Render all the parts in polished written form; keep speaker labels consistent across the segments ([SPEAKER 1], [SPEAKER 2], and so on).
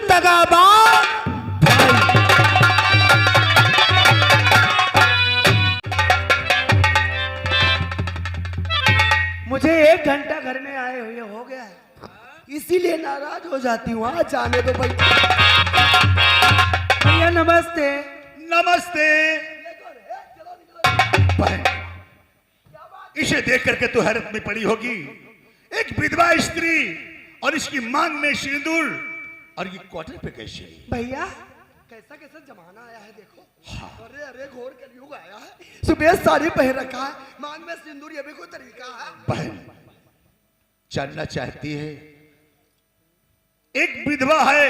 [SPEAKER 1] दगाबाज। मुझे 1 घंटा घर में आए हुए हो गया है, इसीलिए नाराज हो जाती हूँ। आज जाने दो भैया। नमस्ते।
[SPEAKER 2] नमस्ते। बहन, इसे देख करके तो हैरत में पड़ी होगी। एक विधवा स्त्री और इसकी मांग में सिंदूर, और ये क्वार्टर पे कैसे?
[SPEAKER 1] भैया कैसा कैसा जमाना आया है देखो। हाँ। अरे अरे घोर कलयुग आया है। सुबह साड़ी पहन रखा है, मांग में सिंदूर, ये भी कोई तरीका है?
[SPEAKER 2] बहन जानना चाहती है, एक विधवा है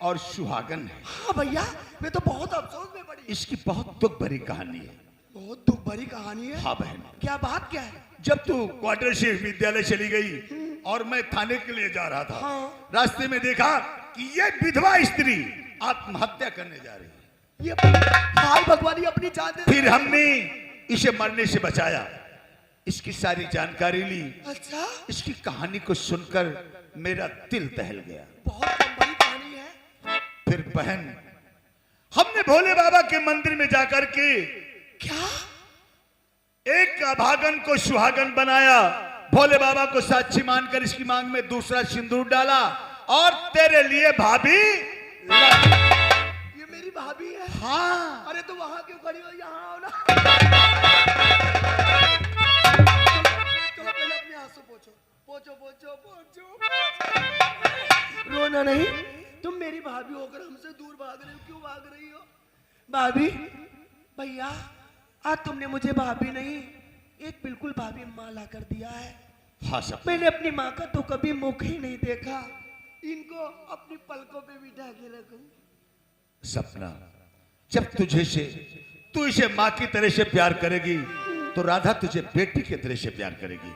[SPEAKER 2] और सुहागन है।
[SPEAKER 1] हाँ भैया, मैं तो बहुत अफसोस में पड़ी।
[SPEAKER 2] इसकी बहुत दुख भरी कहानी है।
[SPEAKER 1] बहुत दुख भरी कहानी है?
[SPEAKER 2] हाँ बहन।
[SPEAKER 1] क्या बात क्या है?
[SPEAKER 2] जब तू क्वार्टर से विद्यालय चली गई और मैं थाने के लिए जा रहा था,
[SPEAKER 1] हाँ।
[SPEAKER 2] रास्ते में देखा कि ये विधवा स्त्री आत्महत्या करने जा रही है।
[SPEAKER 1] ये हाय भगवान, ये अपनी जान दे।
[SPEAKER 2] फिर हमने इसे मरने से बचाया, इसकी सारी जानकारी ली।
[SPEAKER 1] अच्छा।
[SPEAKER 2] इसकी कहानी को सुनकर मेरा दिल दहल गया।
[SPEAKER 1] बहुत बड़ी कहानी है।
[SPEAKER 2] फिर बहन हमने भोले बाबा के मंदिर में जाकर के
[SPEAKER 1] क्या
[SPEAKER 2] एक अभागन को सुहागन बनाया, भोले बाबा को साक्षी मानकर इसकी मांग में दूसरा सिंदूर डाला और तेरे लिए भाभी।
[SPEAKER 1] ये मेरी भाभी है?
[SPEAKER 2] हाँ।
[SPEAKER 1] अरे तो वहां क्यों खड़ी हो, यहाँ आओ ना। चलो पहले अपने आंसू पोंछो, पोंछो पोंछो पोंछो। रोना नहीं, तुम मेरी भाभी होकर हमसे दूर भाग रही हो, क्यों भाग रही हो? भाभी, भैया आज तुमने मुझे भाभी नहीं, एक बिल्कुल भाभी माँ ला कर दिया है।
[SPEAKER 2] हाँ सब।
[SPEAKER 1] मैंने अपनी माँ का तो कभी मुख ही नहीं देखा, इनको अपनी पलकों पे बिठा के रखूं।
[SPEAKER 2] सपना, जब तू इसे माँ की तरह से प्यार करेगी तो राधा तुझे बेटी की तरह से प्यार करेगी।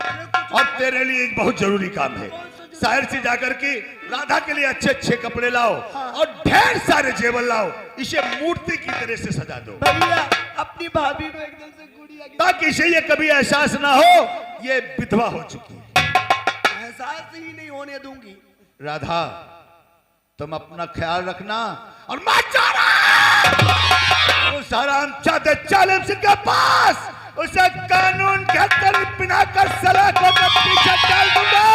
[SPEAKER 2] और तेरे लिए एक बहुत जरूरी काम है, शहर से जाकर के राधा के लिए अच्छे अच्छे कपड़े लाओ और ढेर सारे जेवर लाओ, इसे मूर्ति की तरह से सजा दो।
[SPEAKER 1] भैया अपनी भाभी को एकदम से गुड़िया की,
[SPEAKER 2] ताकि इसे ये कभी एहसास ना हो ये विधवा हो चुकी है।
[SPEAKER 1] एहसास ही नहीं होने दूंगी।
[SPEAKER 2] राधा तुम अपना ख्याल रखना और मैं जा रहा उस हराम चाहते चालिम सिंह के पास, उसे कानून के तरीके बिना कर सलाह को मैं पीछे डाल दूंगा।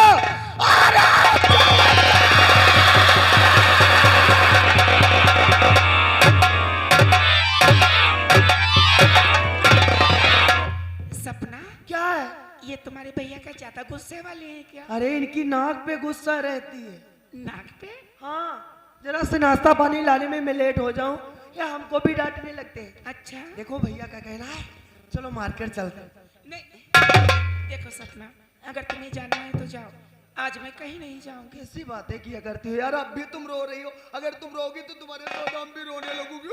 [SPEAKER 3] सपना,
[SPEAKER 1] क्या है?
[SPEAKER 3] ये तुम्हारे भैया का ज्यादा गुस्से वाले हैं क्या?
[SPEAKER 1] अरे इनकी नाक पे गुस्सा रहती है।
[SPEAKER 3] नाक पे?
[SPEAKER 1] हाँ, जरा से नाश्ता पानी लाने में मैं लेट हो जाऊं या हमको भी डांटने लगते हैं।
[SPEAKER 3] अच्छा।
[SPEAKER 1] देखो भैया का कहना है, चलो मार्केट चलते हैं।
[SPEAKER 3] नहीं, देखो सपना, अगर तुम्हें जाना है तो जाओ, आज मैं कहीं नहीं जाऊंगी।
[SPEAKER 1] कैसी बातें किया करती हो यार, अब भी तुम रो रही हो। अगर तुम रोगी तो तुम्हारे साथ हम भी रोने लगूंगी।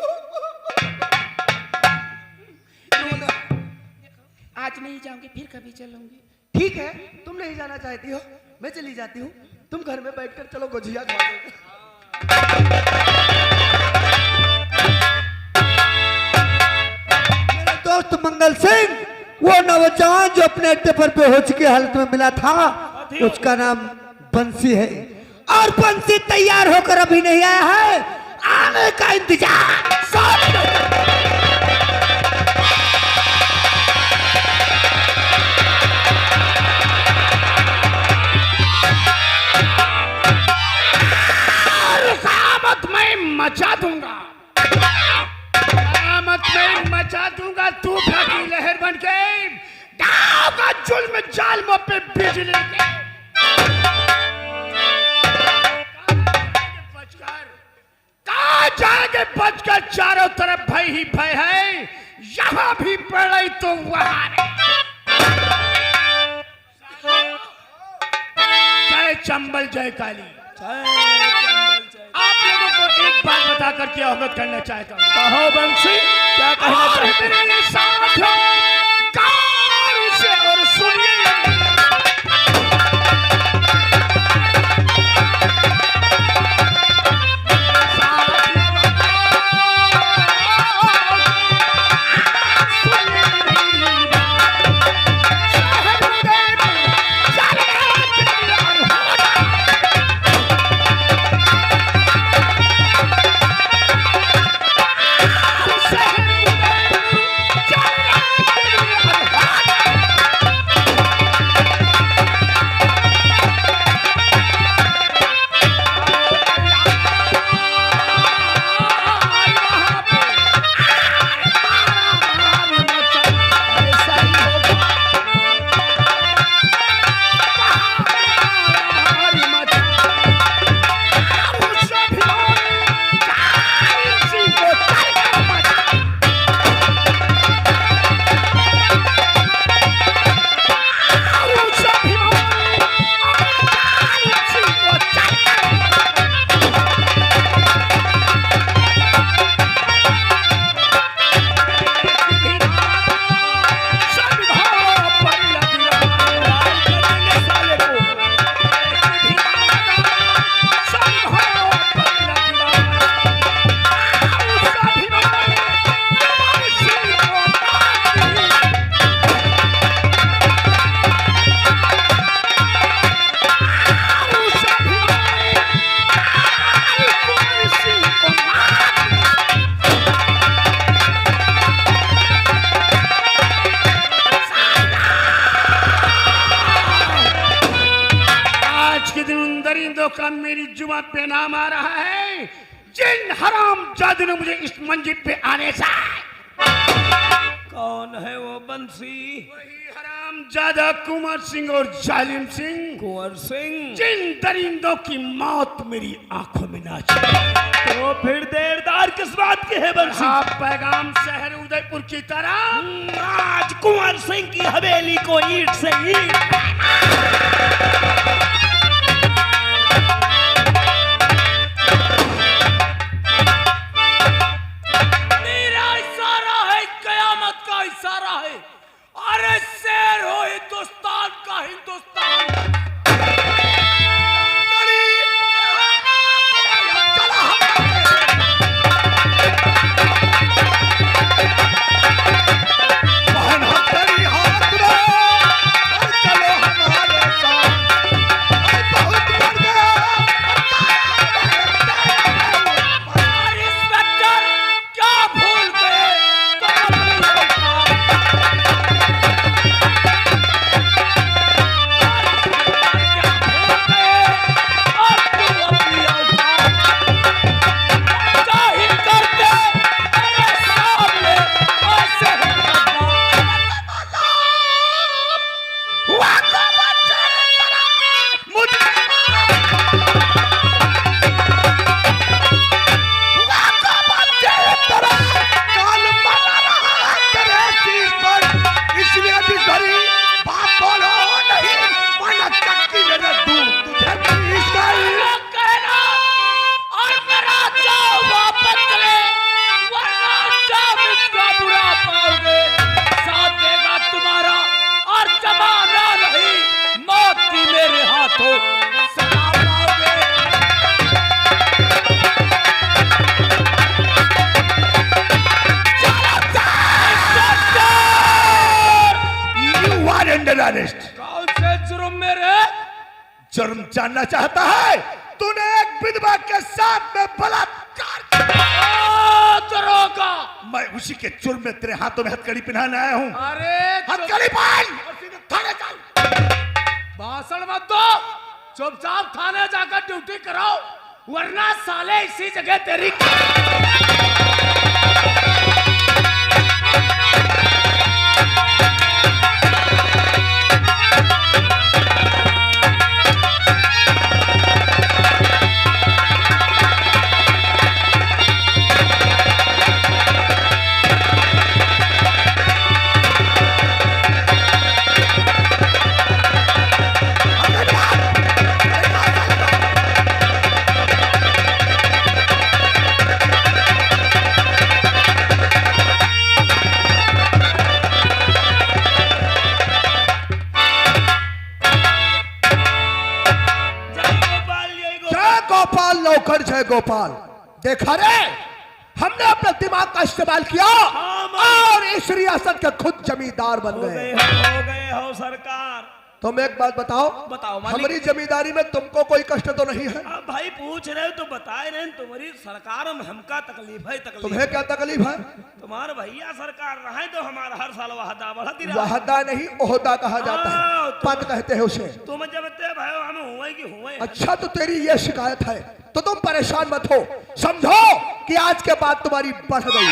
[SPEAKER 3] आज नहीं जाऊंगी, फिर कभी चलूंगी।
[SPEAKER 1] ठीक है, तुम नहीं जाना चाहती हो, मैं चली जाती हूँ। तुम घर में बैठकर चलो गुजिया खा लो।
[SPEAKER 4] मेरा दोस्त मंगल सिंह, वो नौजवान जो अपने अड्डे पर बेहोश की हालत में मिला था, उसका नाम बंसी है और बंसी तैयार होकर अभी नहीं आया है, आने का इंतजार।
[SPEAKER 5] मचा दूंगा, कयामत में मचा दूंगा। तूफान की लहर बन के गाँव का जुल्म जालिमों पे बिजली के कहाँ जाएंगे बचकर। चारों तरफ भय ही भय है, यहाँ भी पड़े तो वहां। जय चंबल जय काली। आप लोगों को एक बात बता करके अवगत करना चाहता हूँ। कहो बंसी, क्या कहना चाहते हैं? मेरे साथियों, गौर से और सुनिए। पे नाम आ रहा है, जिन हरामजादे ने मुझे इस मंजिल पे आने से।
[SPEAKER 6] कौन है वो बंसी?
[SPEAKER 5] वही हरामजादा कुंवर सिंह और जालिम सिंह,
[SPEAKER 6] कुंवर सिंह।
[SPEAKER 5] जिन दरिंदों की मौत मेरी आंखों में नाची।
[SPEAKER 6] तो फिर देरदार किस बात की है बंसी?
[SPEAKER 5] आप पैगाम शहर उदयपुर की तरह
[SPEAKER 6] आज कुंवर सिंह की हवेली को ईंट से ईंट। मेरा इशारा है, कयामत का इशारा है। अरे शेर हो हिंदुस्तान का, हिंदुस्तान।
[SPEAKER 2] बहन हम तेरी हाथ में और चलो हमारे साथ। और बहुत बढ़ गया।
[SPEAKER 6] अरे इंस्पेक्टर, क्या भूल गए? तो अपनी औकात। क्या भूल गए? और तू अपनी औकात। जाहिर करते मेरे सामने ऐसे
[SPEAKER 2] काल मना रहा है तेरे शीश पर, इसलिए भी घड़ी बात बोलो नहीं, वरना चक्की में रख दूं तुझे पीस कर।
[SPEAKER 6] कहना और मेरा जाओ वापस चले, वरना जामिन का बुरा पाओगे। साथ देगा तुम्हारा और जमाना नहीं, मौत की मेरे हाथों सजा पाओगे।
[SPEAKER 2] You are under arrest.
[SPEAKER 6] कौन से जुर्म मेरे?
[SPEAKER 2] जुर्म जानना चाहता है? तूने एक विधवा के साथ में बलात्कार किया।
[SPEAKER 6] ओ दरोगा!
[SPEAKER 2] मैं उसी के जुर्म में तेरे हाथों में हथकड़ी पहनाने आया हूँ।
[SPEAKER 6] अरे
[SPEAKER 2] हथकड़ी पहन और सीधे थाने चल।
[SPEAKER 6] भाषण मत दो, चुपचाप थाने जाकर ड्यूटी कराओ, वरना साले इसी जगह तेरी।
[SPEAKER 2] गोपाल नौकर जय गोपाल। देखा रे, हमने अपने दिमाग का इस्तेमाल किया और इस रियासत के खुद जमींदार बन गए।
[SPEAKER 6] हो गए हो सरकार।
[SPEAKER 2] तुम एक बात बताओ,
[SPEAKER 6] बताओ मालिक।
[SPEAKER 2] हमारी जमींदारी में तुमको कोई कष्ट तो नहीं है?
[SPEAKER 6] अब भाई पूछ रहे हो तो बताए रहे, तुम्हारी सरकार में हमका तकलीफ है। तकलीफ
[SPEAKER 2] तुम्हें क्या तकलीफ है?
[SPEAKER 6] तुम्हारे भैया सरकार रहे तो हमारा हर साल वाहदा बढ़ती रहा।
[SPEAKER 2] वाहदा नहीं, ओहदा कहा जाता है,
[SPEAKER 6] हाँ,
[SPEAKER 2] पद कहते हैं उसे।
[SPEAKER 6] तुम जब ते भाई हम हुए कि हुए।
[SPEAKER 2] अच्छा, तो तेरी ये शिकायत है तो तुम परेशान मत हो, समझो कि आज के बाद तुम्हारी बढ़ गई।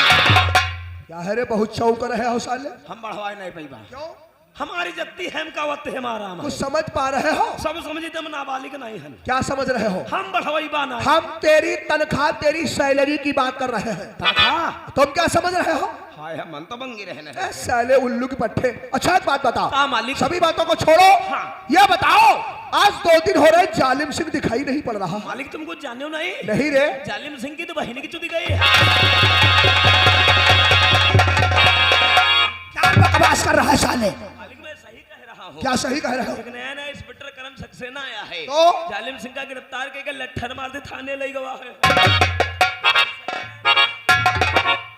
[SPEAKER 2] क्या है रे, बहुत चौंक रहे हो साले?
[SPEAKER 6] हम बढ़वाए नहीं पैबा।
[SPEAKER 2] क्यों?
[SPEAKER 6] हमारी जत्ती हम का वत हमारा
[SPEAKER 2] कुछ समझ पा रहे हो?
[SPEAKER 6] सब समझी तुम नाबालिग नहीं है।
[SPEAKER 2] क्या समझ रहे हो?
[SPEAKER 6] हम बढ़वाईबा ना।
[SPEAKER 2] हम तेरी तनख्वाह, तेरी सैलरी की बात कर रहे हैं।
[SPEAKER 6] तनख्वाह?
[SPEAKER 2] तुम क्या समझ रहे हो?
[SPEAKER 6] हाय हम मन तो बंगी रहने।
[SPEAKER 2] ए, साले उल्लू के पट्टे। अच्छा एक बात बताओ,
[SPEAKER 6] हाँ, मालिक।
[SPEAKER 2] सभी बातों को छोड़ो।
[SPEAKER 6] हाँ।
[SPEAKER 2] ये बताओ, आज 2 दिन हो रहे जालिम सिंह दिखाई नहीं पड़ रहा।
[SPEAKER 6] मालिक तुमको जाने हो नहीं?
[SPEAKER 2] नहीं रे।
[SPEAKER 6] जालिम सिंह की तो बहन की चुदी गई है।
[SPEAKER 2] क्या बकवास कर रहा है साले?
[SPEAKER 6] मालिक मैं सही कह रहा हूँ।
[SPEAKER 2] क्या सही कह रहे हो?
[SPEAKER 6] एक नया नया इंस्पेक्टर करम सक्सेना आया है।
[SPEAKER 2] तो?
[SPEAKER 6] जालिम सिंह का गिरफ्तार करके लट्ठर मार दे थाने ले गवा है।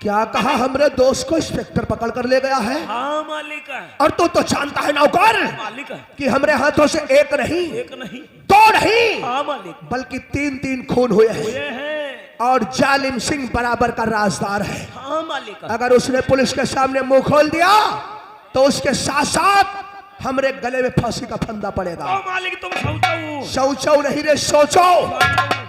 [SPEAKER 2] क्या कहा? हमरे दोस्त को इंस्पेक्टर पकड़ कर ले गया है?
[SPEAKER 6] हाँ मालिक है।
[SPEAKER 2] और तू तो जानता है नौकर
[SPEAKER 6] मालिक है।
[SPEAKER 2] कि हमरे हाथों से एक नहीं,
[SPEAKER 6] एक नहीं,
[SPEAKER 2] 2 नहीं,
[SPEAKER 6] हाँ मालिक,
[SPEAKER 2] बल्कि 3 खून हुए हैं।
[SPEAKER 6] ये है।
[SPEAKER 2] और जालिम सिंह बराबर का राजदार है।
[SPEAKER 6] हाँ मालिक है।
[SPEAKER 2] अगर उसने पुलिस के सामने मुंह खोल दिया तो उसके साथ साथ
[SPEAKER 1] हमरे गले में फांसी का फंदा पड़ेगा।
[SPEAKER 5] ओ मालिक तुम सोचो।
[SPEAKER 1] सोचो नहीं रे, सोचो।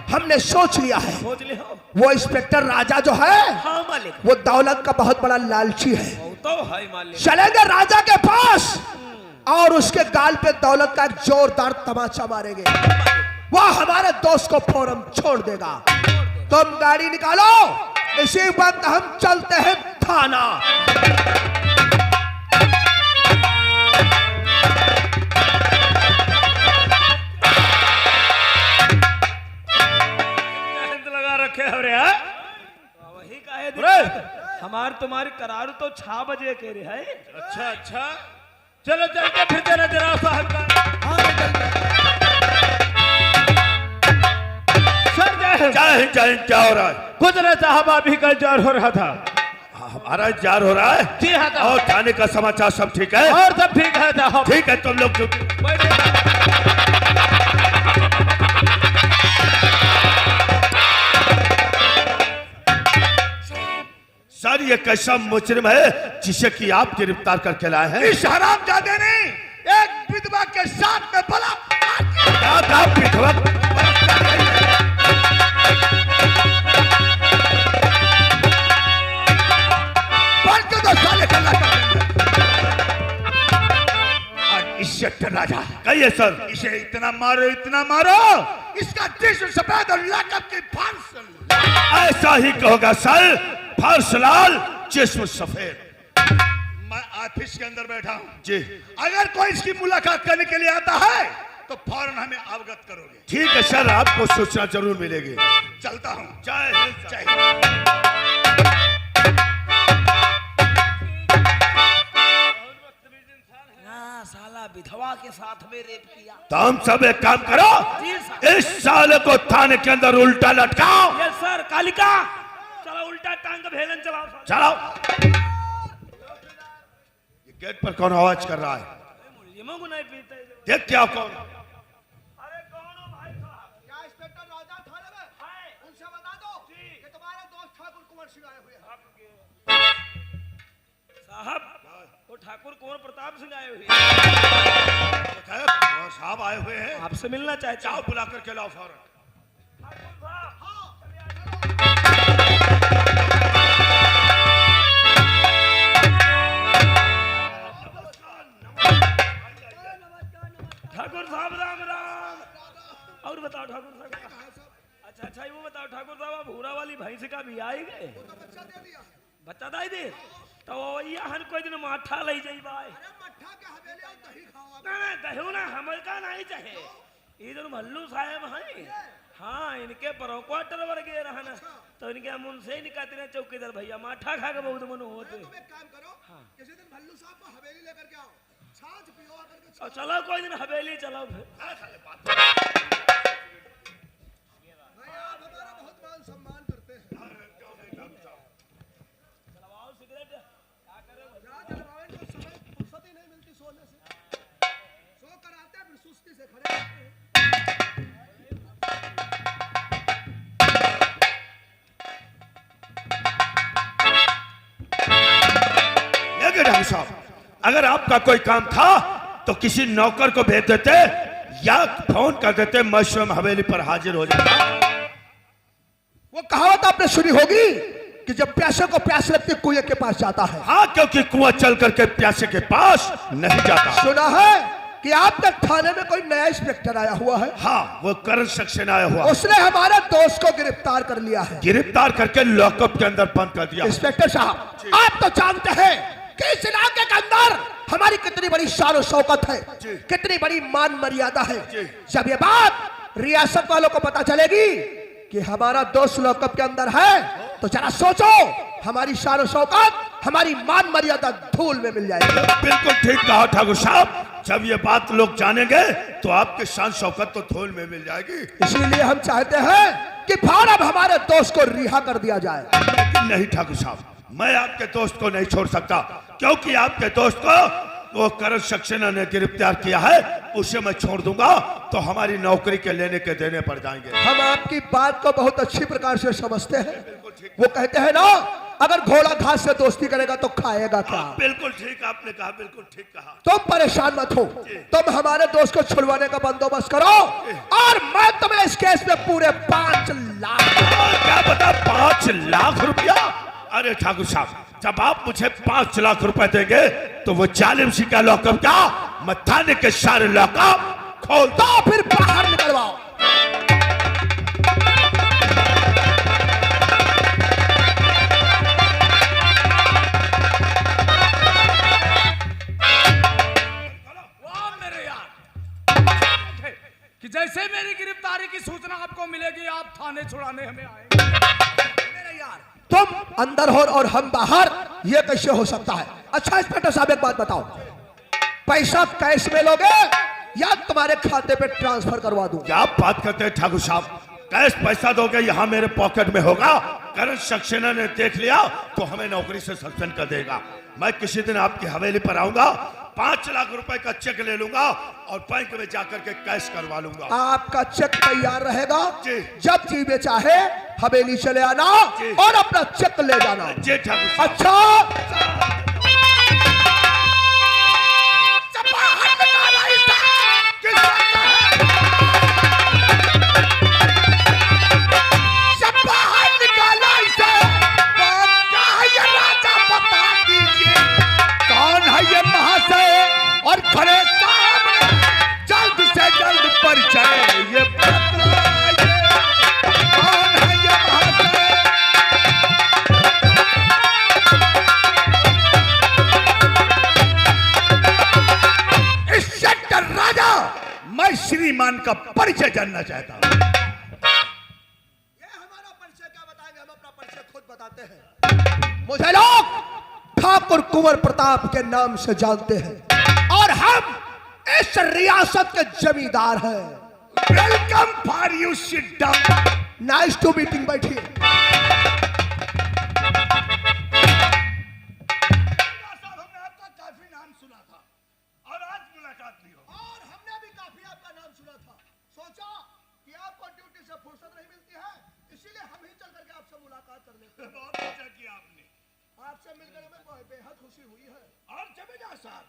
[SPEAKER 1] हमने सोच लिया है।
[SPEAKER 5] सोच ले हो।
[SPEAKER 1] वो इंस्पेक्टर राजा जो है,
[SPEAKER 5] हाँ मालिक।
[SPEAKER 1] वो दौलत का बहुत बड़ा लालची है।
[SPEAKER 5] वो तो है मालिक।
[SPEAKER 1] चलेंगे राजा के पास और उसके गाल पे दौलत का एक जोरदार तमाचा मारेंगे। वो हमारे दोस्त को फौरन छोड़ देगा। तुम गाड़ी निकालो, इसी वक्त हम चलते हैं थाना।
[SPEAKER 5] लगा रखे हो रे। वही काहे दिक्कत? हमार तुम्हारी करार तो 6 बजे के रे है। अच्छा अच्छा चलो चलते फिर तेरा जरा साहब का। सर
[SPEAKER 2] जय क्या हो रहा है?
[SPEAKER 5] कुछ नहीं साहब, अभी कल जार हो रहा था।
[SPEAKER 2] हमारा जार हो रहा है?
[SPEAKER 5] जी हाँ साहब।
[SPEAKER 2] और थाने का समाचार सब ठीक है?
[SPEAKER 5] और सब ठीक है साहब।
[SPEAKER 2] ठीक है, तुम लोग सर ये कैसा मुजरिम है जिसे कि आप गिरफ्तार करके लाए हैं?
[SPEAKER 7] इस हरामजादे ने एक विधवा के साथ में भला
[SPEAKER 2] क्या विधवा?
[SPEAKER 7] बढ़ तो साले कल्ला
[SPEAKER 2] इंस्पेक्टर राजा कहिए सर।
[SPEAKER 7] इसे इतना मारो इसका जिस्म सफेद और लाकब की फांस।
[SPEAKER 2] ऐसा ही कहोगा सर, फर्श लाल जिस्म सफेद।
[SPEAKER 7] मैं ऑफिस के अंदर बैठा हूँ
[SPEAKER 2] जी।
[SPEAKER 7] अगर कोई इसकी मुलाकात करने के लिए आता है तो फौरन हमें अवगत करोगे।
[SPEAKER 2] ठीक है सर, आपको सूचना जरूर मिलेगी।
[SPEAKER 7] चलता हूँ।
[SPEAKER 2] जय हिंद।
[SPEAKER 7] जय हिंद।
[SPEAKER 6] साला विधवा के साथ में रेप किया।
[SPEAKER 2] तो हम सब एक काम करो, इस साले को थाने के अंदर उल्टा लटकाओ।
[SPEAKER 5] Yes sir. कालिका चलो उल्टा टांग भेलन चलाओ।
[SPEAKER 2] चलो। ये गेट पर कौन आवाज कर रहा है?
[SPEAKER 5] को नहीं पीते।
[SPEAKER 2] देख क्या कौन?
[SPEAKER 5] अरे कौन हो भाई साहब?
[SPEAKER 1] क्या इंस्पेक्टर राजा थाने में है? उनसे बता दो कि तुम्हारे दोस्त ठाकुर कुंवर सिंह आए हुए हैं।
[SPEAKER 5] साहब वो ठाकुर कुंवर प्रताप सिंह आए हुए
[SPEAKER 2] साहब आए हुए हैं,
[SPEAKER 5] आपसे मिलना चाहते
[SPEAKER 2] जाओ बुला करके लाओ फौरन।
[SPEAKER 5] ठाकुर साहब राम राम। और बताओ ठाकुर साहब। अच्छा अच्छा वो बताओ ठाकुर साहब, आप भूरा वाली भैंस का भी आई गए? बच्चा दाई दे तो यहाँ कोई दिन माठा ले जाई भाई। ना दही ना हमर का नहीं चाहे। इधर मल्लू साहब हैं, हाँ इनके परो क्वार्टर वर्गे रहना तो इनके हम उनसे ही निकालते रहे चौकीदार भैया माठा खा के बहुत मन होते।
[SPEAKER 1] काम करो, किसी दिन भल्लू साहब को हवेली लेकर के आओ, छाछ पियो आकर के।
[SPEAKER 5] और चलो कोई दिन हवेली चलो फिर।
[SPEAKER 1] भाई आप हमारा बहुत मान सम्मान करते हैं। फुर्सत ही नहीं मिलती सोने से, सो कर आते हैं फिर सुस्ती से खड़े रहते हैं।
[SPEAKER 2] डॉक्टर साहब, अगर आपका कोई काम था तो किसी नौकर को भेज देते या फोन कर देते, मैं स्वयं हवेली पर हाजिर हो जाता।
[SPEAKER 1] वो कहावत आपने सुनी होगी कि जब प्यासे को प्यास लगती कुएं के पास जाता है।
[SPEAKER 2] हाँ, क्योंकि कुआं चल करके प्यासे के पास नहीं जाता।
[SPEAKER 1] सुना है कि आपके थाने में कोई नया इंस्पेक्टर आया हुआ है।
[SPEAKER 2] हाँ, वो करण सेक्शन आया हुआ।
[SPEAKER 1] उसने हमारे दोस्त को गिरफ्तार कर लिया है।
[SPEAKER 2] गिरफ्तार करके लॉकअप के अंदर बंद कर दिया।
[SPEAKER 1] इंस्पेक्टर साहब, आप तो जानते हैं कि इस इलाके के अंदर हमारी कितनी बड़ी शान और शौकत है, कितनी बड़ी मान मर्यादा है। जब ये बात रियासत वालों को पता चलेगी कि हमारा दोस्त लॉकअप के अंदर है तो जरा सोचो, हमारी शान और शौकत, हमारी मान मर्यादा धूल में मिल जाएगी।
[SPEAKER 2] बिल्कुल ठीक कहा ठाकुर साहब, जब ये बात लोग जानेंगे तो आपकी शान शौकत तो धूल में मिल जाएगी।
[SPEAKER 1] इसीलिए हम चाहते हैं कि फौरन हमारे दोस्त को रिहा कर दिया जाए।
[SPEAKER 2] लेकिन नहीं ठाकुर साहब, मैं आपके दोस्त को नहीं छोड़ सकता, क्योंकि आपके दोस्त को वो करण सक्सेना ने गिरफ्तार किया है। उसे मैं छोड़ दूंगा तो हमारी नौकरी के लेने के देने पड़ जाएंगे।
[SPEAKER 1] हम आपकी बात को बहुत अच्छी प्रकार से समझते हैं। वो कहते हैं ना, अगर घोड़ा घास से दोस्ती करेगा तो खाएगा क्या?
[SPEAKER 2] बिल्कुल ठीक आपने कहा, बिल्कुल ठीक कहा।
[SPEAKER 1] तुम परेशान मत हो, तुम हमारे दोस्त को छुड़वाने का बंदोबस्त करो और मैं तुम्हें इस केस में पूरे 5 लाख।
[SPEAKER 2] क्या बता, 5 लाख रुपया? अरे ठाकुर साहब, जब आप मुझे 5 लाख रुपए देंगे तो वो जालिम सी का लॉकअप क्या, मैं थाने के सारे लॉकअप खोल
[SPEAKER 1] तो फिर बाहर निकलवाओ।
[SPEAKER 6] वाह मेरे यार, कि जैसे मेरी गिरफ्तारी की सूचना आपको मिलेगी आप थाने छुड़ाने हमें आएंगे।
[SPEAKER 1] मेरे यार, तुम अंदर हो और हम बाहर, ये कैसे हो सकता है? अच्छा इंस्पेक्टर साहब एक बात बताओ, पैसा कैश में लोगे या तुम्हारे खाते पे ट्रांसफर करवा दूं?
[SPEAKER 2] क्या बात करते हैं ठाकुर साहब, कैश पैसा दोगे यहाँ मेरे पॉकेट में होगा, करण सक्सेना ने देख लिया तो हमें नौकरी से सस्पेंड कर देगा। मैं किसी दिन आपकी हवेली पर आऊंगा, 5 लाख रुपए का चेक ले लूंगा और बैंक में जाकर के कैश करवा लूंगा।
[SPEAKER 1] आपका चेक तैयार रहेगा,
[SPEAKER 2] जी।
[SPEAKER 1] जब जी में चाहे हवेली चले आना
[SPEAKER 2] जी।
[SPEAKER 1] और अपना चेक ले जाना।
[SPEAKER 2] जी ठाकुर साहब।
[SPEAKER 1] अच्छा
[SPEAKER 2] और खड़े सामने जल्द से जल्द परिचय ये बतलाइए, कौन है ये महाशय? इस सेक्टर राजा, मैं श्रीमान का परिचय जानना चाहता हूं।
[SPEAKER 1] ये हमारा परिचय क्या बताएंगे, हम अपना परिचय खुद बताते हैं। मुझे लोग ठाकुर कुंवर प्रताप के नाम से जानते हैं और हम इस रियासत के जमींदार हैं।
[SPEAKER 2] Welcome for you, sit down.
[SPEAKER 1] Nice to meeting, बैठिए।
[SPEAKER 2] हमने आपका काफी नाम सुना था और आज मुलाकात भी हो।
[SPEAKER 1] और हमने भी काफी आपका नाम सुना था, सोचा कि आपको ड्यूटी से फुर्सत नहीं मिलती है, इसीलिए हम ही चल करके आपसे मुलाकात कर लेते हैं।
[SPEAKER 2] बहुत अच्छा किया आपने,
[SPEAKER 1] आपसे मिलकर हमें बेहद खुशी हुई है।
[SPEAKER 2] और जमींदार साहब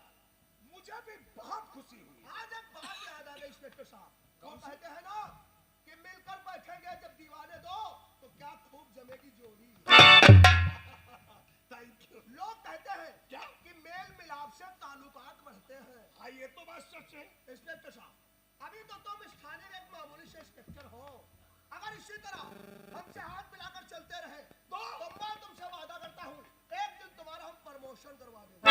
[SPEAKER 2] मुझे भी बहुत खुशी हुई।
[SPEAKER 1] आज एक बात याद आ गई इंस्पेक्टर साहब, हम कहते हैं ना कि मिलकर बैठेंगे जब दीवाने दो तो क्या खूब जमेगी जोड़ी।
[SPEAKER 2] Thank you.
[SPEAKER 1] लोग कहते हैं
[SPEAKER 2] क्या
[SPEAKER 1] कि मेल मिलाप से ताल्लुकात बढ़ते हैं।
[SPEAKER 2] हाँ, ये तो बात सच है।
[SPEAKER 1] इंस्पेक्टर साहब, अभी तो तुम इस थाने में एक मामूली से इंस्पेक्टर हो, अगर इसी तरह हमसे हाथ मिलाकर चलते रहे तो मैं तुमसे वादा करता हूँ एक दिन तुम्हारा हम प्रमोशन करवा देंगे।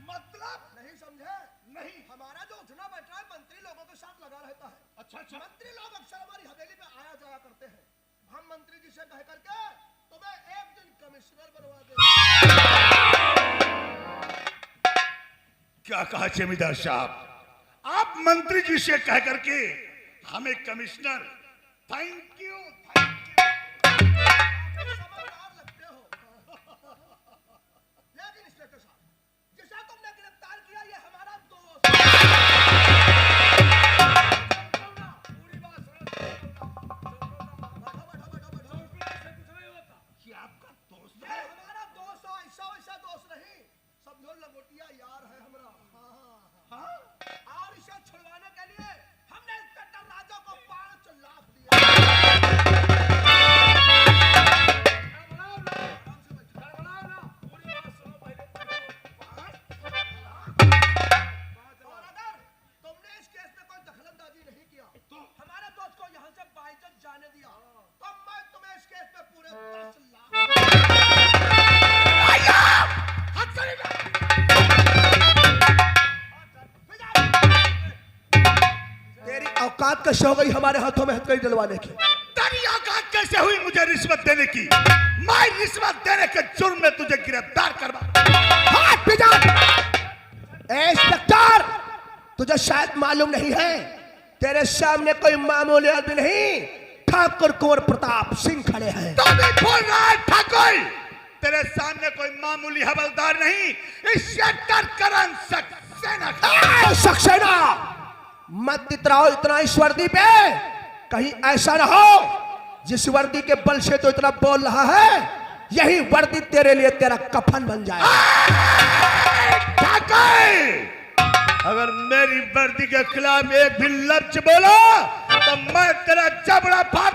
[SPEAKER 2] मतलब
[SPEAKER 1] नहीं समझे?
[SPEAKER 2] नहीं।
[SPEAKER 1] हमारा जो उठना बैठना है मंत्री लोगों के साथ लगा रहता है।
[SPEAKER 2] अच्छा अच्छा।
[SPEAKER 1] मंत्री लोग अक्सर हमारी हवेली में आया जाया करते हैं, हम मंत्री जी से कह करके तुम्हें एक दिन कमिश्नर बनवा देंगे।
[SPEAKER 2] क्या कहा जमींदार साहब, आप मंत्री जी से कह करके हमें commissioner? Thank you, thank you.
[SPEAKER 1] समझदार लगते हो। लेकिन इंस्पेक्टर साहब, जिसे तुमने गिरफ्तार किया ये हमारा दोस्त। पूरी बात सुनो।
[SPEAKER 2] ये आपका दोस्त
[SPEAKER 1] ये
[SPEAKER 2] है?
[SPEAKER 1] हमारा दोस्त हो, ऐसा दोस्त नहीं, समझो लंगोटिया यार है हमारा। हाँ। और इसे छुड़वाने के लिए हमने इंस्पेक्टर राजा को 5 लाख दिया। और अगर तुमने इस केस में कोई दखलंदाजी नहीं किया तो हमारे दोस्त को यहाँ से बाइज्जत जाने दिया तो मैं तुम्हें इस केस में पूरे 10 लाख। तेरी औकात कैसे हो गई हमारे हाथों में हथकड़ी डलवाने की?
[SPEAKER 2] तेरी औकात कैसे हुई मुझे रिश्वत देने की? मैं रिश्वत देने के जुर्म में तुझे गिरफ्तार करवा।
[SPEAKER 1] हाथ पे जा। इंस्पेक्टर, तुझे शायद मालूम नहीं है, तेरे सामने कोई मामूली आदमी नहीं, ठाकुर कुंवर प्रताप सिंह खड़े हैं।
[SPEAKER 2] तो भी बोल रहा है ठाकुर, तेरे सामने कोई मामूली हवलदार नहीं, इंस्पेक्टर करण सक्सेना।
[SPEAKER 1] सक्सेना, मत इतराओ इतना इस वर्दी पे, कहीं ऐसा ना हो जिस वर्दी के बल से तो इतना बोल रहा है यही वर्दी तेरे लिए तेरा कफन बन जाए।
[SPEAKER 2] अगर मेरी वर्दी के खिलाफ एक भी लफ्ज बोला तो मैं तेरा जबड़ा फाड़